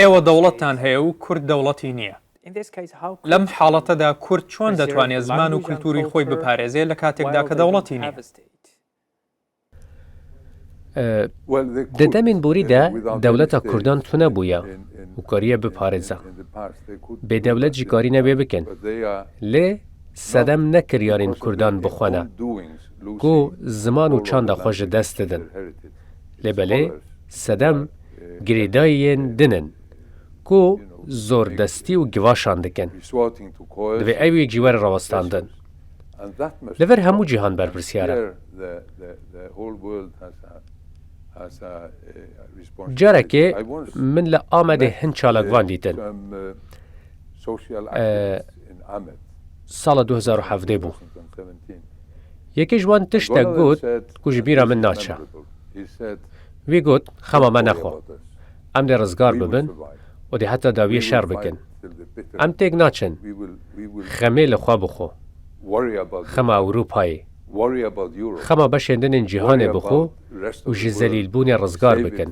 ئێوە دەوڵەتتان هەیە و کورد دەوڵەتی نییە. لەم حاڵەتەدا کورد چۆن دەتوانێت زمان و کولتوری خۆی بپارێزێت لە کاتێکدا کە دەوڵەتی نییە؟ دەدەمین بوریدا دەوڵەتە کوردان تونە بووە و کاریە بپارێزە. بێدەوڵەت جی کاری نەبێ بکەن. لێ سەدەم نەکریارین کوردان بخۆنە. گۆ زمان و چاندا خۆش دەست ددن. لێبەلێ سەدەم گرێداییên dinin ku zordestî û givaşan dikin. Divê ew yek jî were rawestandin. Li ver hemû cîhan berpirsiyar e. Carekê min li Amedê hin çalakvan dîtin. Sala 2017 bû. Yekê ji wan tiştek got ku ji bîra min naçe. Wî got xema me nexwe. Em dê rizgar bibin û dê heta dawiyê şer bikin. Em têk naçin. Xemê li xwe bixwe. Xema Ewropayê. Xema beşên din ên cîhanê bixwe û ji zelîlbûnê rizgar bikin.